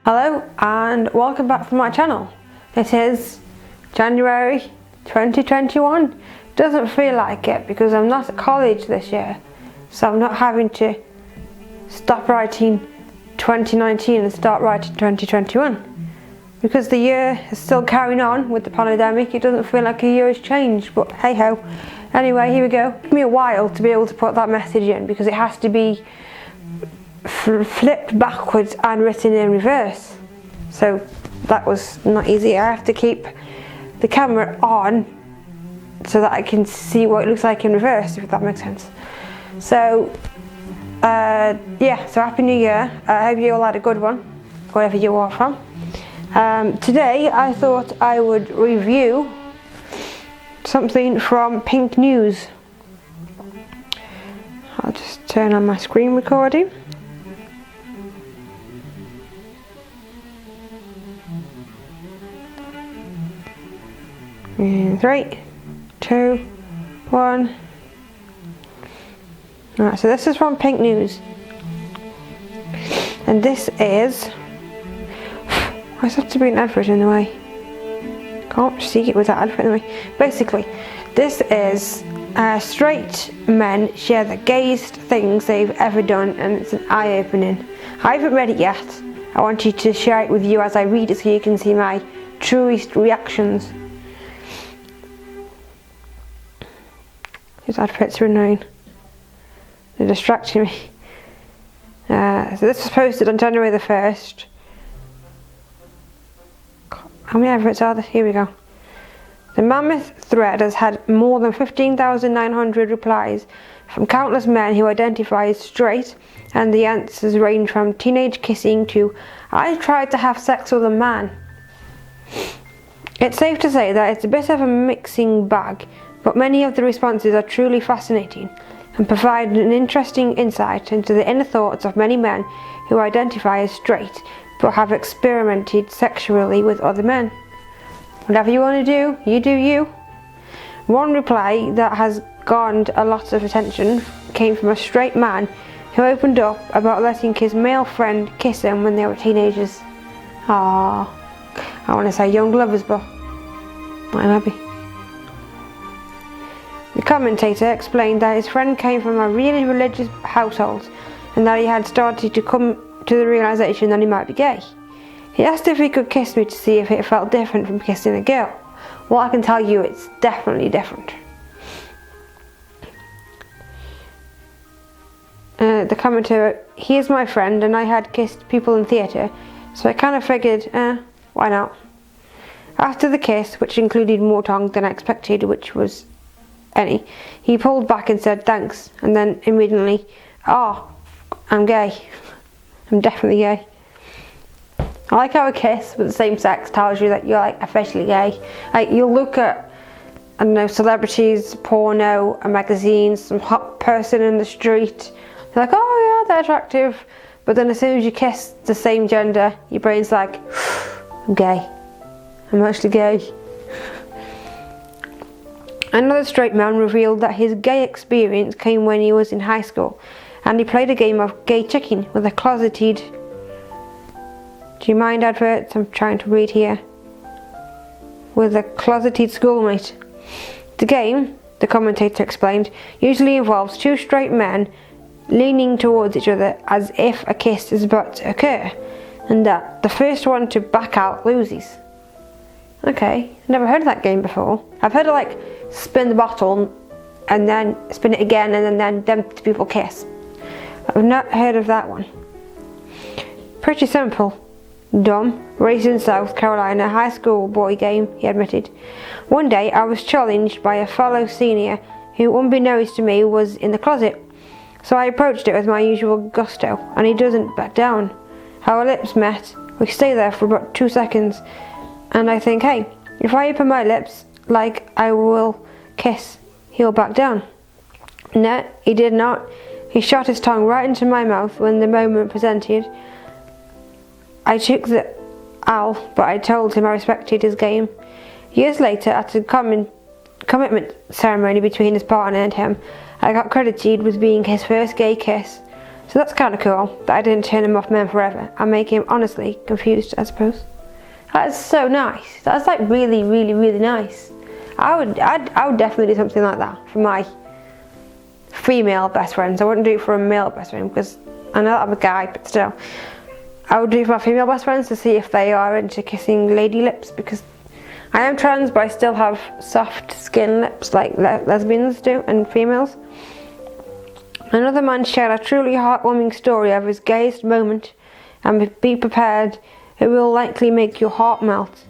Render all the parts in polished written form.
Hello and welcome back to my channel. It is January 2021. Doesn't feel like it because I'm not at college this year, so I'm not having to stop writing 2019 and start writing 2021. Because the year is still carrying on with the pandemic, it doesn't feel like a year has changed, but hey ho. Anyway, here we go. It took me a while to be able to put that message in because it has to be flipped backwards and written in reverse, so that was not easy. I have to keep the camera on so that I can see what it looks like in reverse, if that makes sense. So yeah, so happy new year. I hope you all had a good one, wherever you are from. Today I thought I would review something from Pink News. I'll just turn on my screen recording. In 3, 2, 1. Alright, so this is from Pink News. And this is... Why does there have to be an advert in the way? Can't see it with that advert in the way. Basically, this is straight men share the gayest things they've ever done, and it's an eye-opening. I haven't read it yet. I want you to share it with you as I read it so you can see my truest reactions. These adverts are annoying. They're distracting me. So this was posted on January the 1st. How many adverts are there? Here we go. The mammoth thread has had more than 15,900 replies from countless men who identify as straight, and the answers range from teenage kissing to "I tried to have sex with a man." It's safe to say that it's a bit of a mixing bag, but many of the responses are truly fascinating and provide an interesting insight into the inner thoughts of many men who identify as straight but have experimented sexually with other men. Whatever you want to do, you do you. One reply that has garnered a lot of attention came from a straight man who opened up about letting his male friend kiss him when they were teenagers. Ah, I want to say young lovers, but I'm happy. The commentator explained that his friend came from a really religious household and that he had started to come to the realization that he might be gay. He asked if he could kiss me to see if it felt different from kissing a girl. Well, I can tell you it's definitely different. The commentator, "He is my friend and I had kissed people in theatre, so I kind of figured, why not?" After the kiss, which included more tongue than I expected, which was any, he pulled back and said thanks, and then immediately, "Oh, I'm gay. I'm definitely gay." I like how a kiss with the same sex tells you that you're like officially gay. Like you'll look at, I don't know, celebrities, porno, a magazine, some hot person in the street. You're like, oh yeah, they're attractive. But then as soon as you kiss the same gender, your brain's like, I'm gay. I'm actually gay. Another straight man revealed that his gay experience came when he was in high school, and he played a game of gay chicken with a closeted... Do you mind adverts? I'm trying to read here. With a closeted schoolmate. The game, the commentator explained, usually involves two straight men leaning towards each other as if a kiss is about to occur, and that the first one to back out loses. Okay, never heard of that game before. I've heard of like spin the bottle and then spin it again and then them two people kiss. I've not heard of that one. Pretty simple. Dumb, raised in South Carolina, high school boy game, he admitted. One day I was challenged by a fellow senior who, unbeknownst to me, was in the closet. So I approached it with my usual gusto, and he doesn't back down. Our lips met. We stay there for about 2 seconds, and I think, hey, if I open my lips like I will kiss, he'll back down. No, he did not. He shot his tongue right into my mouth when the moment presented. I took the L, but I told him I respected his game. Years later, at a commitment ceremony between his partner and him, I got credited with being his first gay kiss. So that's kind of cool that I didn't turn him off men forever and make him honestly confused, I suppose. That is so nice. That's like really, really, really nice. I would definitely do something like that for my female best friends. I wouldn't do it for a male best friend because I know I'm a guy, but still. I would do it for my female best friends to see if they are into kissing lady lips, because I am trans but I still have soft skin lips like lesbians do and females. Another man shared a truly heartwarming story of his gayest moment, and be prepared, it will likely make your heart melt.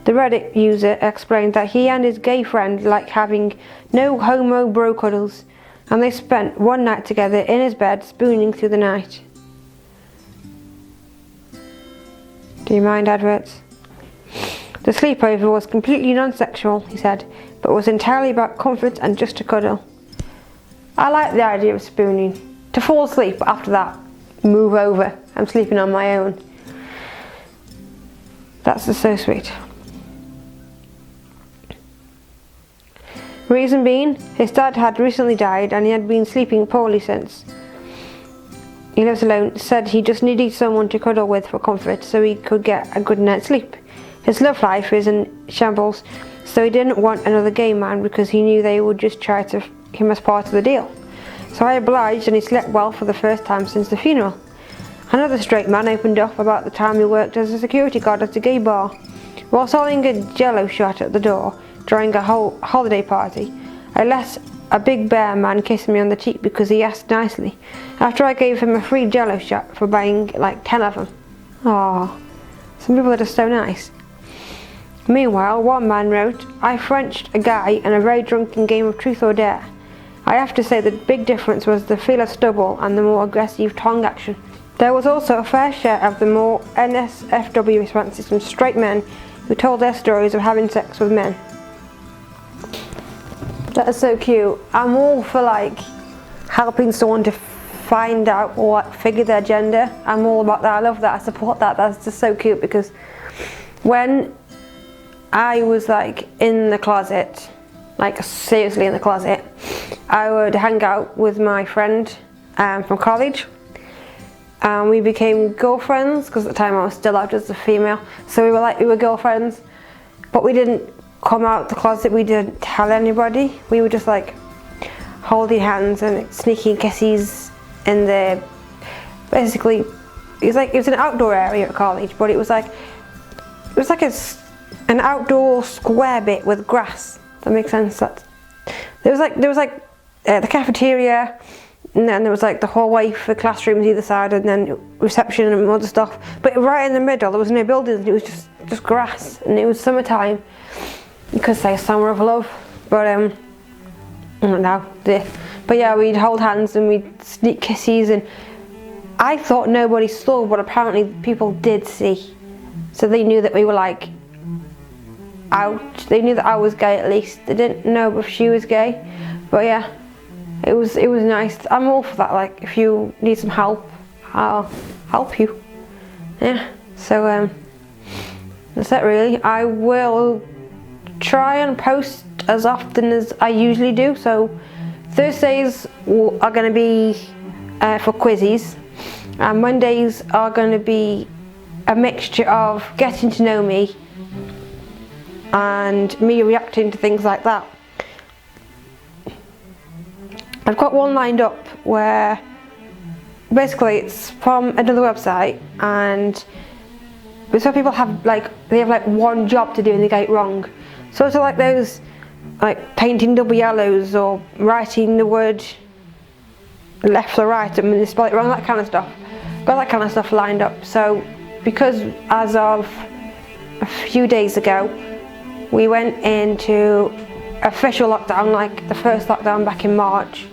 The Reddit user explained that he and his gay friend like having no homo bro cuddles, and they spent one night together in his bed spooning through the night. Do you mind adverts? The sleepover was completely non-sexual, he said, but was entirely about comfort and just a cuddle. I like the idea of spooning. To fall asleep, but after that, move over. I'm sleeping on my own. That's just so sweet. Reason being, his dad had recently died and he had been sleeping poorly since. He lives alone, said he just needed someone to cuddle with for comfort so he could get a good night's sleep. His love life is in shambles, so he didn't want another gay man because he knew they would just try to him as part of the deal. So I obliged and he slept well for the first time since the funeral. Another straight man opened up about the time he worked as a security guard at a gay bar. While selling a jello shot at the door during a holiday party, I let a big bear man kiss me on the cheek because he asked nicely, after I gave him a free jello shot for buying like 10 of them. Aww, some people are just so nice. Meanwhile, one man wrote, I Frenched a guy in a very drunken game of truth or dare. I have to say the big difference was the feel of stubble and the more aggressive tongue action. There was also a fair share of the more NSFW responses from straight men who told their stories of having sex with men. That is so cute. I'm all for like helping someone to find out or like, figure their gender. I'm all about that. I love that. I support that. That's just so cute because when I was like in the closet, like seriously in the closet, I would hang out with my friend from college. And we became girlfriends because at the time I was still out as a female. So we were girlfriends, but we didn't come out the closet. We didn't tell anybody. We were just like holding hands and sneaking kisses in the. Basically, it was an outdoor area at college, but it was like an outdoor square bit with grass. That makes sense. There was like the cafeteria. And then there was like the hallway for classrooms either side, and then reception and other stuff. But right in the middle, there was no buildings. It was just grass, and it was summertime. You could say summer of love, but I don't know. But yeah, we'd hold hands and we'd sneak kisses, and I thought nobody saw, but apparently people did see. So they knew that we were like out. They knew that I was gay at least. They didn't know if she was gay, but yeah. It was nice. I'm all for that. Like, if you need some help, I'll help you. Yeah. So that's it really. I will try and post as often as I usually do. So Thursdays are going to be for quizzes, and Mondays are going to be a mixture of getting to know me and me reacting to things like that. I've got one lined up where basically it's from another website, and some people have like one job to do and they get it wrong. Sort of like those like painting double yellows or writing the word left or right and they spell it wrong, that kind of stuff. Got that kind of stuff lined up. So because as of a few days ago we went into official lockdown, like the first lockdown back in March.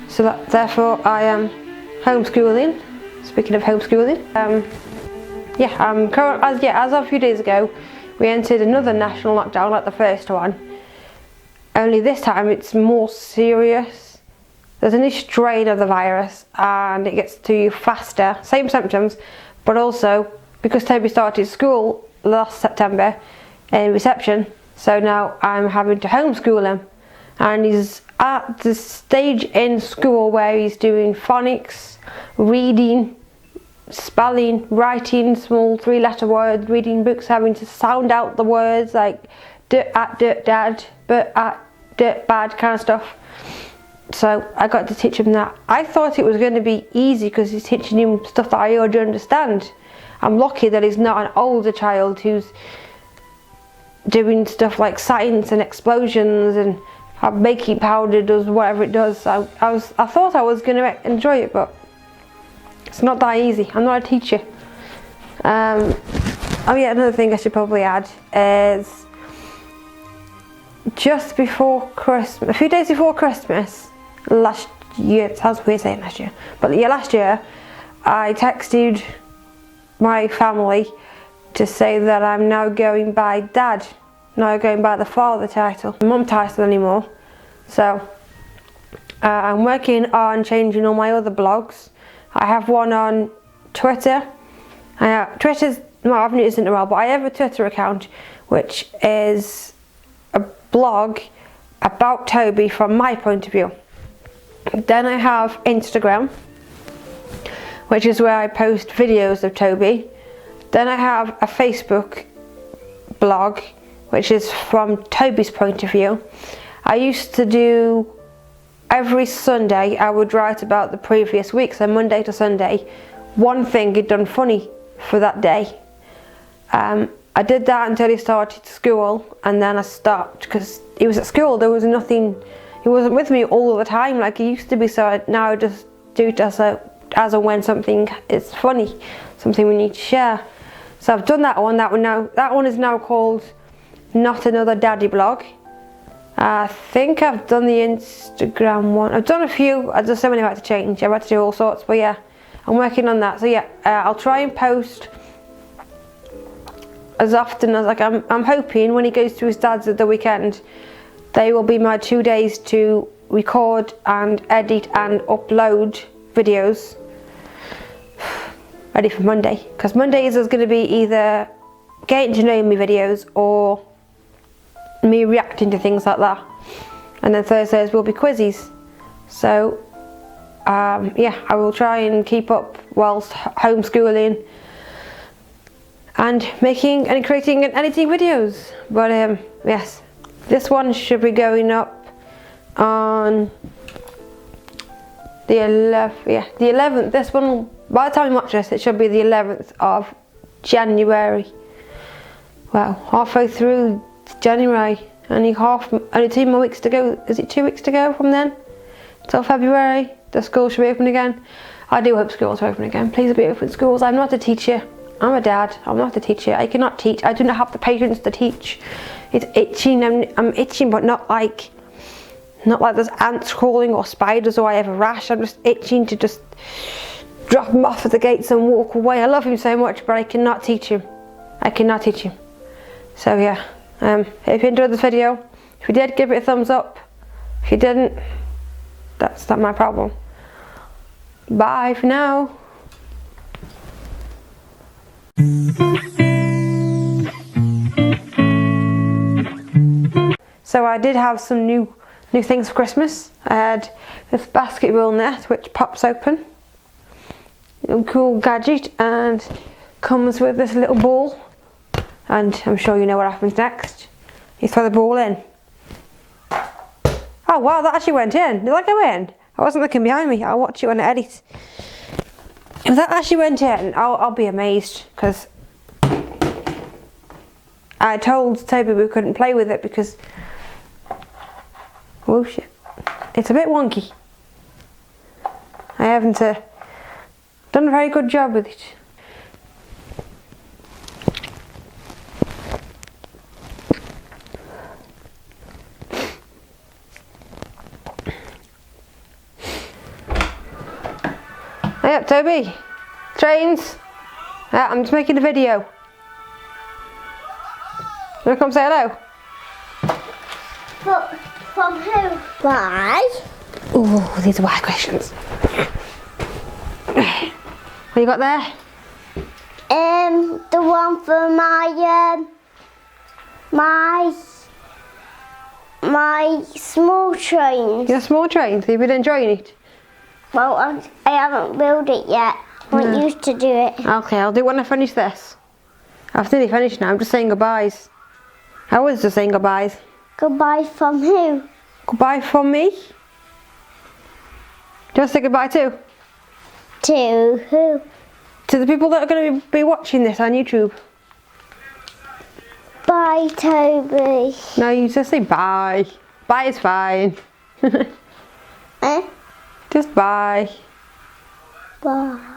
So therefore I am homeschooling. Speaking of homeschooling, as of a few days ago, we entered another national lockdown like the first one. Only this time it's more serious. There's a new strain of the virus and it gets to you faster. Same symptoms, but also because Toby started school last September in reception, so now I'm having to homeschool him. And he's at the stage in school where he's doing phonics, reading, spelling, writing small 3-letter words, reading books, having to sound out the words like dirt at dirt dad, but at dirt bad kind of stuff. So I got to teach him that. I thought it was going to be easy because he's teaching him stuff that I already understand. I'm lucky that he's not an older child who's doing stuff like science and explosions and how baking powder does whatever it does. I thought I was going to enjoy it, but it's not that easy. I'm not a teacher. Oh yeah, another thing I should probably add is just before Christmas, a few days before Christmas last year, it sounds weird saying last year, but yeah, last year, I texted my family to say that I'm now going by dad, now going by the father title, mum title anymore. So I'm working on changing all my other blogs. I have one on Twitter. Twitter's not, I haven't used it in a while, but I have a Twitter account which is a blog about Toby from my point of view. Then I have Instagram, which is where I post videos of Toby. Then I have a Facebook blog, which is from Toby's point of view. I used to do every Sunday, I would write about the previous week, so Monday to Sunday, one thing he'd done funny for that day. I did that until he started school, and then I stopped because he was at school. There was nothing, he wasn't with me all the time like he used to be, so now I just do it as and when something is funny, something we need to share. So I've done that one. That one is now called Not Another Daddy Blog. I think I've done the Instagram one. I've done a few. There's so many I had to change. I've had to do all sorts, but yeah, I'm working on that. So yeah, I'll try and post as often as I'm hoping when he goes to his dad's at the weekend, they will be my 2 days to record and edit and upload videos ready for Monday, because Mondays is going to be either getting to know me videos or me reacting to things like that, and then Thursdays will be quizzes. So yeah, I will try and keep up whilst homeschooling and making and creating and editing videos. But yes, this one should be going up on the 11th. Yeah, the 11th. This one, by the time you watch this, it should be the 11th of January. Wow, halfway through January, only 2 more weeks to go. Is it 2 weeks to go from then till February? The school should be open again. I do hope schools are open again. Please be open schools. I'm not a teacher. I'm a dad. I'm not a teacher. I cannot teach. I do not have the patience to teach. It's itching. I'm itching, but not like there's ants crawling or spiders or I have a rash. I'm just itching to just drop him off at the gates and walk away. I love him so much, but I cannot teach him. I cannot teach him. So yeah, if you enjoyed this video, if you did, give it a thumbs up. If you didn't, that's not my problem. Bye for now. So I did have some new things for Christmas. I had this basketball net which pops open. A cool gadget, and comes with this little ball. And I'm sure you know what happens next. You throw the ball in. Oh wow, that actually went in. Did that go in? I wasn't looking behind me. I'll watch it when I edit. If that actually went in, I'll be amazed, because I told Toby we couldn't play with it because, oh shit, it's a bit wonky. I haven't done a very good job with it. Hey up, Toby. Trains. Yeah, I'm just making a video. You wanna come say hello? From who? Why? Ooh, these are why questions. What you got there? The one for my My small trains. Your small trains, have you been enjoying it? Well, I haven't built it yet. I used to do it. Okay, I'll do it when I finish this. I've nearly finished now, I'm just saying goodbyes. I was just saying goodbyes. Goodbye from who? Goodbye from me. Do you want to say goodbye too? To who? To the people that are going to be watching this on YouTube. Bye, Toby. No, you just say bye. Bye is fine. Eh? Just bye. Bye.